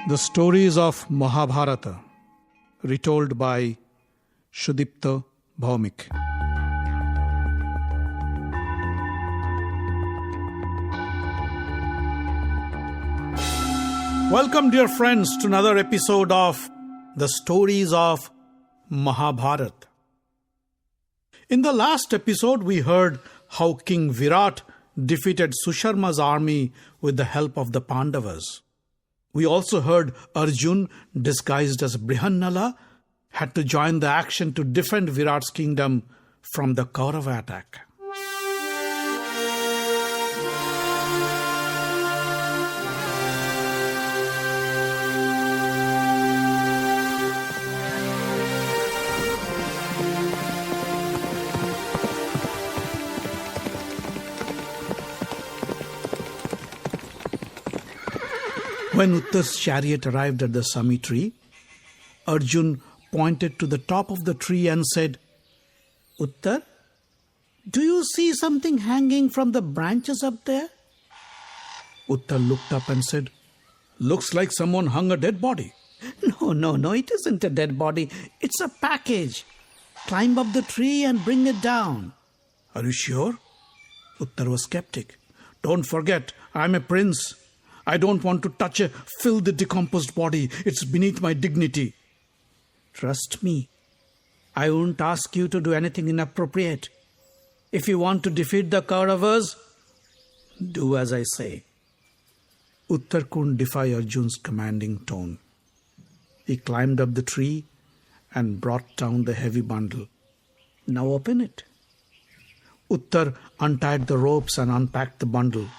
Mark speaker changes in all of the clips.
Speaker 1: The stories of Mahabharata, retold by Sudipta Bhaumik. Welcome, dear friends, to another episode of The Stories of Mahabharata. In the last episode, we heard how King Virat defeated Susharma's army with the help of the Pandavas. We also heard Arjun, disguised as Brihannala, had to join the action to defend Virat's kingdom from the Kaurava attack. When Uttar's chariot arrived at the Sami tree, Arjun pointed to the top of the tree and said, "Uttar, do you see something hanging from the branches up there?" Uttar looked up and said, "Looks like someone hung a dead body." No, it isn't a dead body. It's a package. Climb up the tree and bring it down." "Are you sure?" Uttar was skeptic. "Don't forget, I'm a prince. I don't want to touch a filthy, decomposed body. It's beneath my dignity." "Trust me, I won't ask you to do anything inappropriate. If you want to defeat the Kauravas, do as I say." Uttar couldn't defy Arjun's commanding tone. He climbed up the tree and brought down the heavy bundle. "Now open it." Uttar untied the ropes and unpacked the bundle.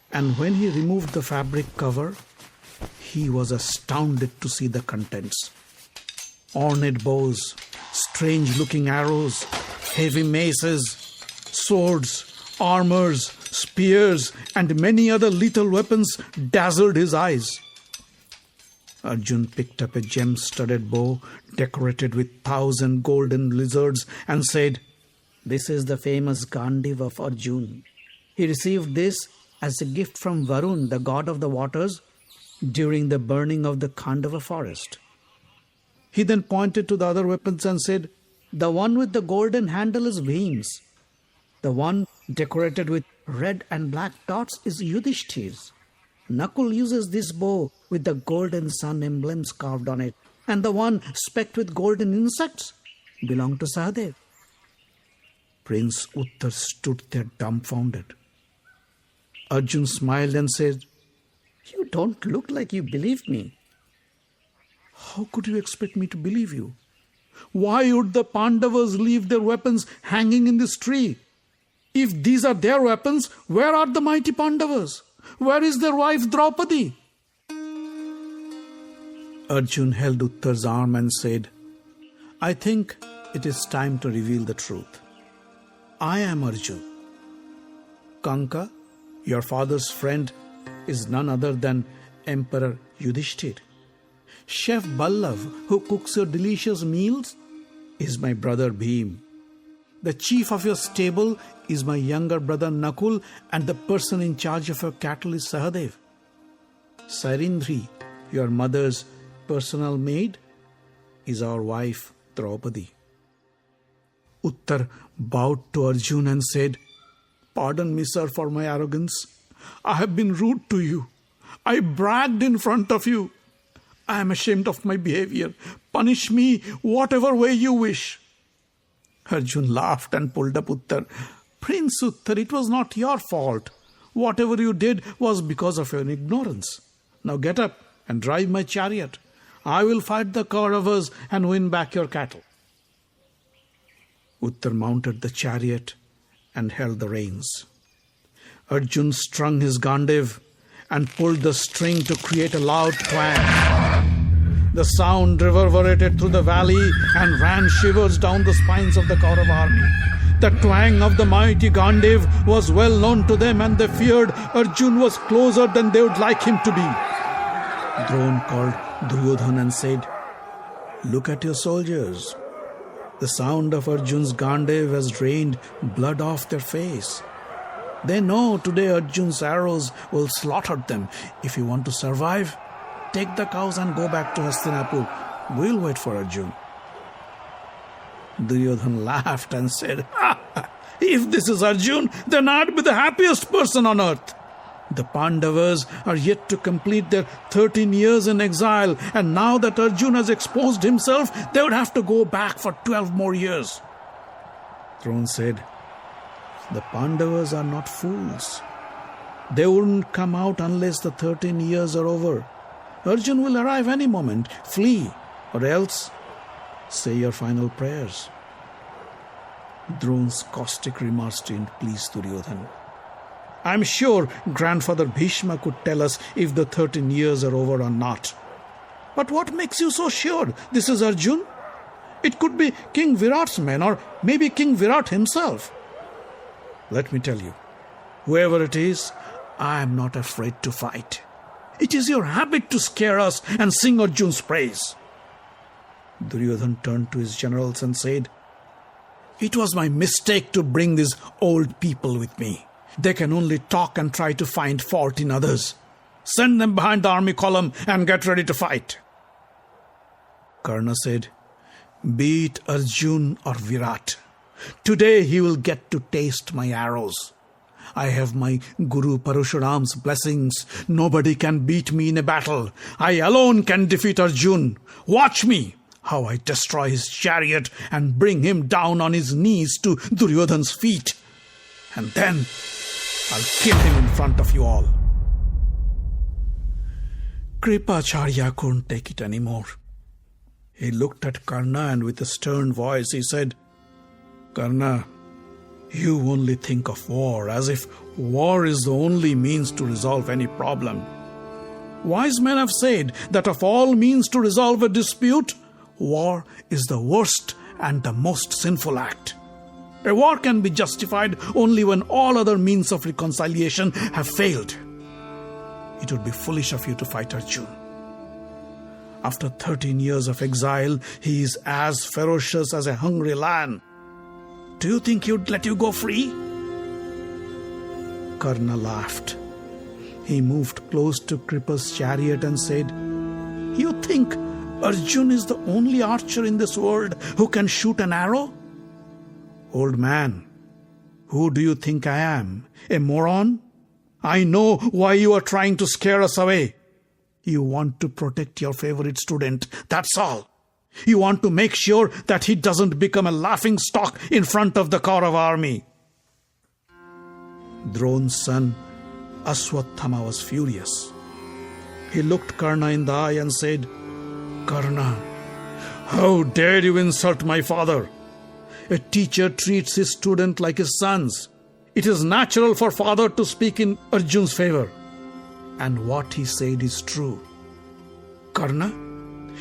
Speaker 1: And when he removed the fabric cover, he was astounded to see the contents. Ornate bows, strange-looking arrows, heavy maces, swords, armors, spears, and many other lethal weapons dazzled his eyes. Arjun picked up a gem-studded bow decorated with 1,000 golden lizards and said, "This is the famous Gandiv of Arjun. He received this as a gift from Varun, the god of the waters, during the burning of the Khandava forest." He then pointed to the other weapons and said, "The one with the golden handle is Bhim's. The one decorated with red and black dots is Yudhishthir's. Nakul uses this bow with the golden sun emblems carved on it, and the one specked with golden insects belonged to Sahadev." Prince Uttar stood there dumbfounded. Arjun smiled and said, "You don't look like you believe me." "How could you expect me to believe you? Why would the Pandavas leave their weapons hanging in this tree? If these are their weapons, where are the mighty Pandavas? Where is their wife Draupadi?" Arjun held Uttar's arm and said, "I think it is time to reveal the truth. I am Arjun. Kanka, your father's friend, is none other than Emperor Yudhishthir. Chef Ballav, who cooks your delicious meals, is my brother Bhim. The chief of your stable is my younger brother Nakul, and the person in charge of your cattle is Sahadev. Sairindri, your mother's personal maid, is our wife Draupadi." Uttar bowed to Arjun and said, "Pardon me, sir, for my arrogance. I have been rude to you. I bragged in front of you. I am ashamed of my behavior. Punish me whatever way you wish." Arjun laughed and pulled up Uttar. "Prince Uttar, it was not your fault. Whatever you did was because of your ignorance. Now get up and drive my chariot. I will fight the Kauravas and win back your cattle." Uttar mounted the chariot and held the reins. Arjun strung his Gandiv and pulled the string to create a loud twang. The sound reverberated through the valley and ran shivers down the spines of the Kaurava army. The twang of the mighty Gandiv was well known to them, and they feared Arjun was closer than they would like him to be. Drona called Duryodhana and said, "Look at your soldiers. The sound of Arjun's Gandiv has drained blood off their face. They know today Arjun's arrows will slaughter them. If you want to survive, take the cows and go back to Hastinapur. We'll wait for Arjun. Duryodhana laughed and said, if this is Arjun, then I'd be the happiest person on earth. The Pandavas are yet to complete their 13 years in exile, and now that Arjun has exposed himself, they would have to go back for 12 more years. Drona said, the Pandavas are not fools. They wouldn't come out unless the 13 years are over. Arjun will arrive any moment. Flee, or else say your final prayers. Drona's caustic remarks didn't please Duryodhana. I'm sure Grandfather Bhishma could tell us if the 13 years are over or not. But what makes you so sure this is Arjun? It could be King Virat's men, or maybe King Virat himself. Let me tell you, whoever it is, I am not afraid to fight. It is your habit to scare us and sing Arjun's praise. Duryodhana turned to his generals and said, it was my mistake to bring these old people with me. They can only talk and try to find fault in others. Send them behind the army column and get ready to fight. Karna said, be it Arjun or Virat, today he will get to taste my arrows. I have my Guru Parashuram's blessings. Nobody can beat me in a battle. I alone can defeat Arjun. Watch me, how I destroy his chariot and bring him down on his knees to Duryodhana's feet. And then I'll kill him in front of you all. Kripacharya couldn't take it anymore. He looked at Karna and with a stern voice he said, Karna, you only think of war as if war is the only means to resolve any problem. Wise men have said that of all means to resolve a dispute, war is the worst and the most sinful act. A war can be justified only when all other means of reconciliation have failed. It would be foolish of you to fight Arjun. After 13 years of exile, he is as ferocious as a hungry lion. Do you think he would let you go free? Karna laughed. He moved close to Kripa's chariot and said, you think Arjun is the only archer in this world who can shoot an arrow? Old man, who do you think I am? A moron? I know why you are trying to scare us away. You want to protect your favorite student, that's all. You want to make sure that he doesn't become a laughing stock in front of the Kaurava army. Drona's son, Aswathama, was furious. He looked Karna in the eye and said, Karna, how dare you insult my father? A teacher treats his student like his sons. It is natural for father to speak in Arjun's favor. And what he said is true. Karna,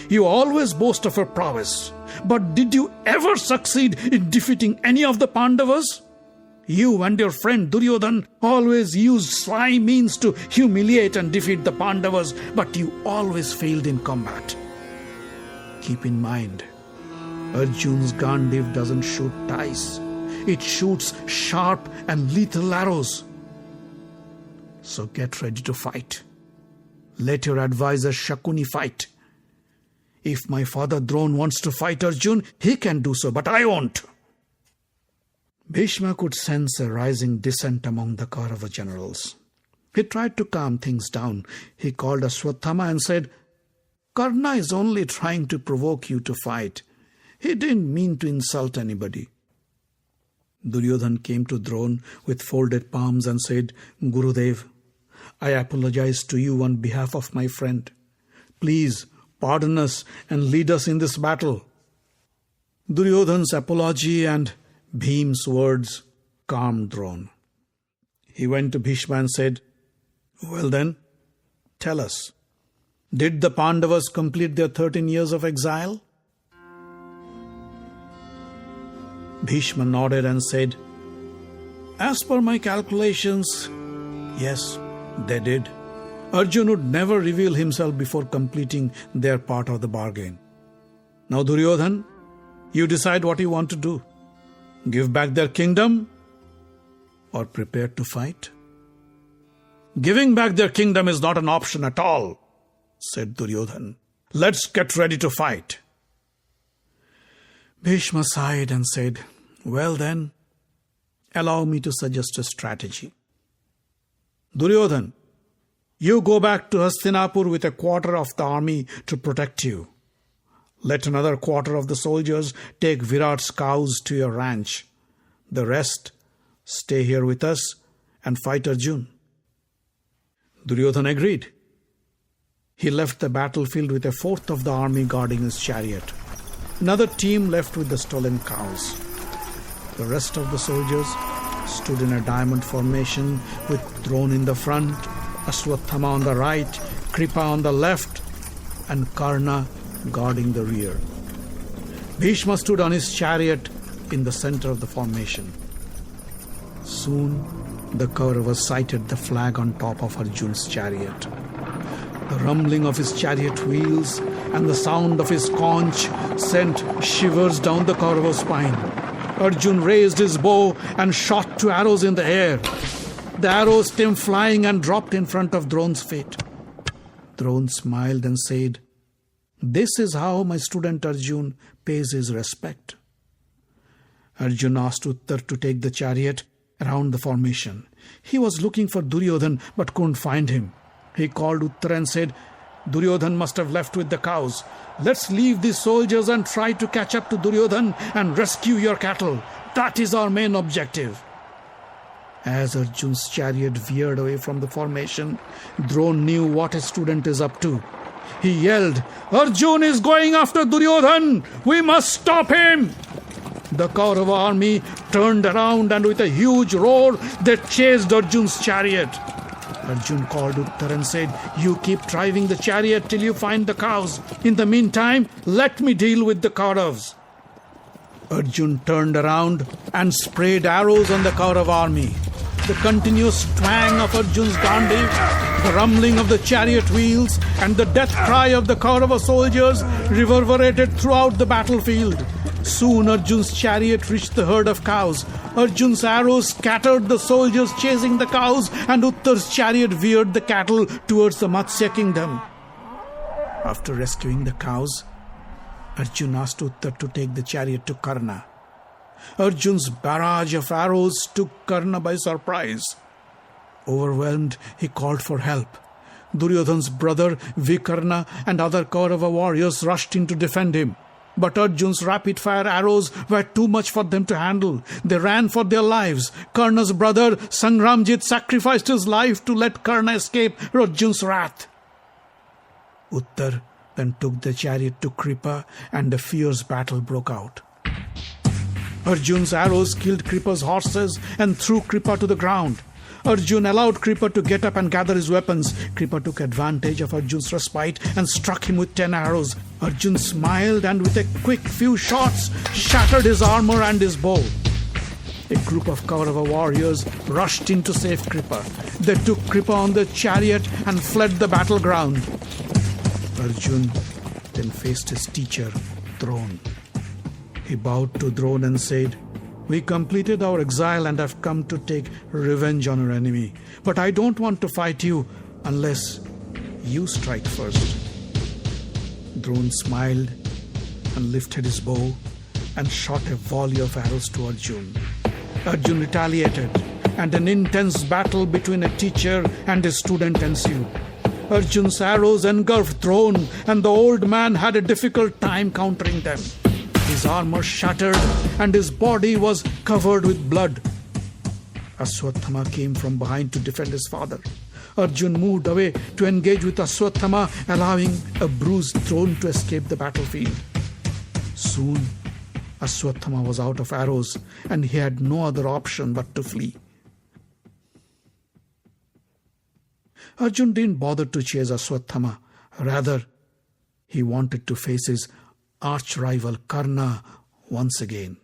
Speaker 1: you always boast of your prowess, but did you ever succeed in defeating any of the Pandavas? You and your friend Duryodhana always used sly means to humiliate and defeat the Pandavas, but you always failed in combat. Keep in mind, Arjun's Gandiv doesn't shoot dice. It shoots sharp and lethal arrows. So get ready to fight. Let your advisor Shakuni fight. If my father Drona wants to fight Arjun, he can do so, but I won't. Bhishma could sense a rising dissent among the Kaurava generals. He tried to calm things down. He called Aswathama and said, Karna is only trying to provoke you to fight. He didn't mean to insult anybody. Duryodhana came to Drona with folded palms and said, Gurudev, I apologize to you on behalf of my friend. Please pardon us and lead us in this battle. Duryodhana's apology and Bhim's words calmed Drona. He went to Bhishma and said, well then, tell us, did the Pandavas complete their 13 years of exile? Bhishma nodded and said, as per my calculations, yes, they did. Arjun would never reveal himself before completing their part of the bargain. Now Duryodhana, you decide what you want to do. Give back their kingdom or prepare to fight? Giving back their kingdom is not an option at all, said Duryodhan. "Let's get ready to fight." Bhishma sighed and said, "Well then, allow me to suggest a strategy. Duryodhan, you go back to Hastinapur with a quarter of the army to protect you. Let another quarter of the soldiers take Virat's cows to your ranch. The rest stay here with us and fight Arjun." Duryodhan agreed. He left the battlefield with a fourth of the army guarding his chariot. Another team left with the stolen cows. The rest of the soldiers stood in a diamond formation with Drona in the front, Ashwatthama on the right, Kripa on the left, and Karna guarding the rear. Bhishma stood on his chariot in the center of the formation. Soon the Kauravas sighted the flag on top of Arjun's chariot. The rumbling of his chariot wheels and the sound of his conch sent shivers down the Kaurava spine. Arjun raised his bow and shot 2 arrows in the air. The arrows came flying and dropped in front of Drona's feet. Drona smiled and said, "This is how my student Arjun pays his respect." Arjun asked Uttar to take the chariot around the formation. He was looking for Duryodhan but couldn't find him. He called Uttar and said, "Duryodhan must have left with the cows. Let's leave these soldiers and try to catch up to Duryodhan and rescue your cattle. That is our main objective." As Arjun's chariot veered away from the formation, Drona knew what his student is up to. He yelled, "Arjun is going after Duryodhan! We must stop him!" The Kaurava army turned around and with a huge roar, they chased Arjun's chariot. Arjun called Uttar and said, "You keep driving the chariot till you find the cows. In the meantime, let me deal with the Kauravas." Arjun turned around and sprayed arrows on the Kaurava army. The continuous twang of Arjun's gandiv, the rumbling of the chariot wheels, and the death cry of the Kaurava soldiers reverberated throughout the battlefield. Soon Arjun's chariot reached the herd of cows. Arjun's arrows scattered the soldiers chasing the cows, and Uttar's chariot veered the cattle towards the Matsya kingdom. After rescuing the cows, Arjun asked Uttar to take the chariot to Karna. Arjun's barrage of arrows took Karna by surprise. Overwhelmed, he called for help. Duryodhan's brother Vikarna and other Kaurava warriors rushed in to defend him. But Arjun's rapid-fire arrows were too much for them to handle. They ran for their lives. Karna's brother Sangramjit sacrificed his life to let Karna escape Arjun's wrath. Uttar then took the chariot to Kripa and a fierce battle broke out. Arjun's arrows killed Kripa's horses and threw Kripa to the ground. Arjun allowed Kripa to get up and gather his weapons. Kripa took advantage of Arjun's respite and struck him with 10 arrows. Arjun smiled and with a quick few shots shattered his armor and his bow. A group of Kaurava warriors rushed in to save Kripa. They took Kripa on the chariot and fled the battleground. Arjun then faced his teacher, Drona. He bowed to Drona and said, "We completed our exile and have come to take revenge on our enemy. But I don't want to fight you unless you strike first." Drona smiled and lifted his bow and shot a volley of arrows to Arjun. Arjun retaliated, and an intense battle between a teacher and a student ensued. Arjun's arrows engulfed Drona, and the old man had a difficult time countering them. His armor shattered and his body was covered with blood. Ashwatthama came from behind to defend his father. Arjun moved away to engage with Ashwatthama, allowing a bruised Drona to escape the battlefield. Soon, Ashwatthama was out of arrows and he had no other option but to flee. Arjun didn't bother to chase Ashwatthama. Rather, he wanted to face his arch-rival Karna once again.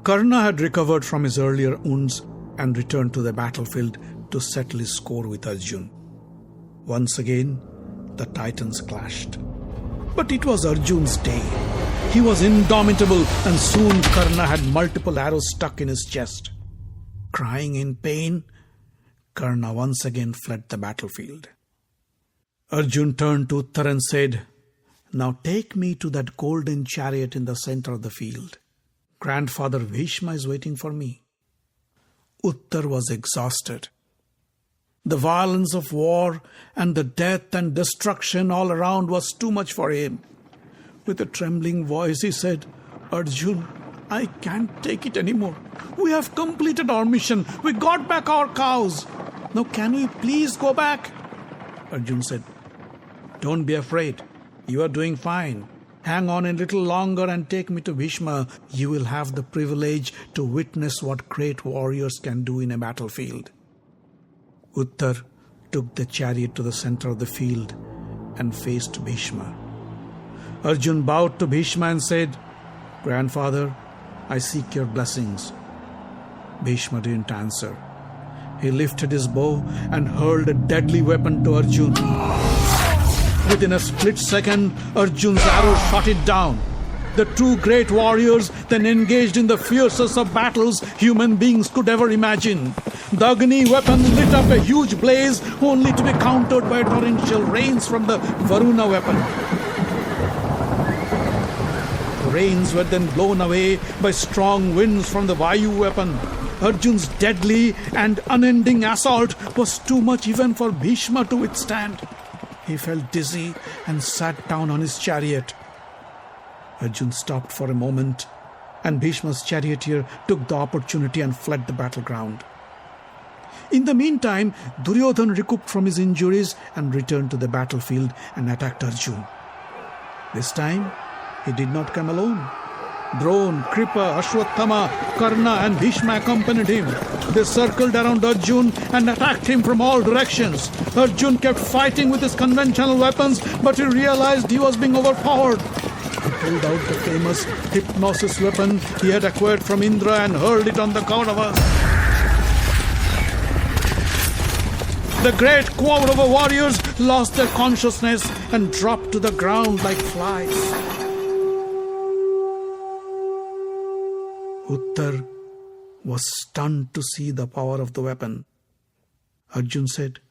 Speaker 1: Karna had recovered from his earlier wounds and returned to the battlefield to settle his score with Arjun. Once again, the titans clashed. But it was Arjun's day. He was indomitable, and soon Karna had multiple arrows stuck in his chest. Crying in pain, Karna once again fled the battlefield. Arjun turned to Uttar and said, "Now take me to that golden chariot in the center of the field. Grandfather Bhishma is waiting for me." Uttar was exhausted. The violence of war and the death and destruction all around was too much for him. With a trembling voice he said, "Arjun, I can't take it anymore. We have completed our mission. We got back our cows. Now can we please go back?" Arjun said, "Don't be afraid. You are doing fine. Hang on a little longer and take me to Bhishma. You will have the privilege to witness what great warriors can do in a battlefield." Uttar took the chariot to the center of the field and faced Bhishma. Arjun bowed to Bhishma and said, "Grandfather, I seek your blessings." Bhishma didn't answer. He lifted his bow and hurled a deadly weapon to Arjun. Within a split second, Arjun's arrow shot it down. The two great warriors then engaged in the fiercest of battles human beings could ever imagine. The Agni weapon lit up a huge blaze, only to be countered by torrential rains from the Varuna weapon. The rains were then blown away by strong winds from the Vayu weapon. Arjun's deadly and unending assault was too much even for Bhishma to withstand. He felt dizzy and sat down on his chariot. Arjun stopped for a moment, and Bhishma's charioteer took the opportunity and fled the battleground. In the meantime, Duryodhan recouped from his injuries and returned to the battlefield and attacked Arjun. This time, he did not come alone. Drona, Kripa, Ashwatthama, Karna and Bhishma accompanied him. They circled around Arjun and attacked him from all directions. Arjun kept fighting with his conventional weapons, but he realized he was being overpowered. He pulled out the famous hypnosis weapon he had acquired from Indra and hurled it on the Kauravas. The great Kaurava warriors lost their consciousness and dropped to the ground like flies. Uttar was stunned to see the power of the weapon. Arjun said,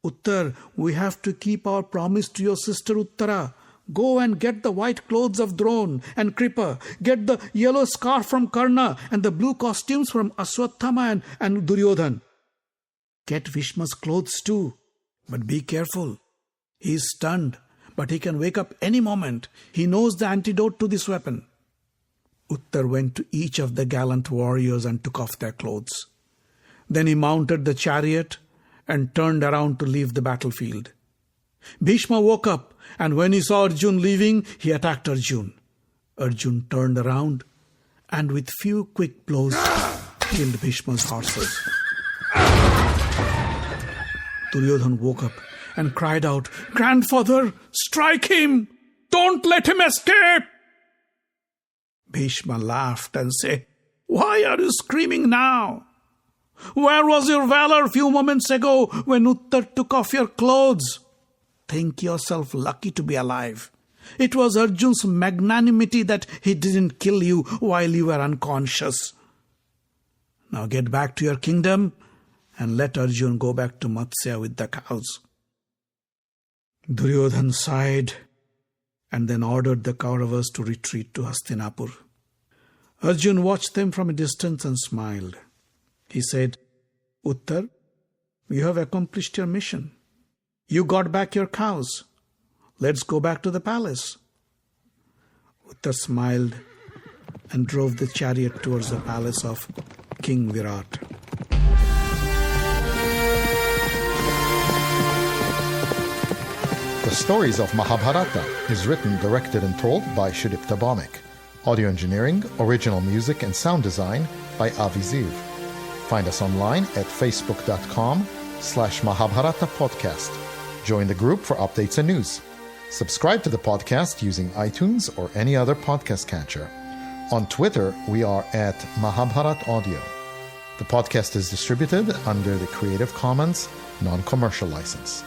Speaker 1: "Uttar, we have to keep our promise to your sister Uttara. Go and get the white clothes of Drona and Kripa. Get the yellow scarf from Karna and the blue costumes from Ashwatthama and Duryodhan. Get Bhishma's clothes too. But be careful. He is stunned, but he can wake up any moment. He knows the antidote to this weapon." Uttar went to each of the gallant warriors and took off their clothes. Then he mounted the chariot and turned around to leave the battlefield. Bhishma woke up, and when he saw Arjun leaving, he attacked Arjun. Arjun turned around and with few quick blows killed Bhishma's horses. Duryodhan woke up and cried out, "Grandfather, strike him! Don't let him escape!" Bhishma laughed and said, "Why are you screaming now? Where was your valor a few moments ago when Uttar took off your clothes? Think yourself lucky to be alive. It was Arjun's magnanimity that he didn't kill you while you were unconscious. Now get back to your kingdom and let Arjun go back to Matsya with the cows." Duryodhan sighed and then ordered the Kauravas to retreat to Hastinapur. Arjun watched them from a distance and smiled. He said, "Uttar, you have accomplished your mission. You got back your cows. Let's go back to the palace." Uttar smiled and drove the chariot towards the palace of King Virat.
Speaker 2: The Stories of Mahabharata is written, directed and told by Sudipta Bhawmik. Audio engineering, original music and sound design by Avi Ziv. Find us online at facebook.com/Mahabharata podcast. Join the group for updates and news. Subscribe to the podcast using iTunes or any other podcast catcher. On Twitter, we are at Mahabharat Audio. The podcast is distributed under the Creative Commons non-commercial license.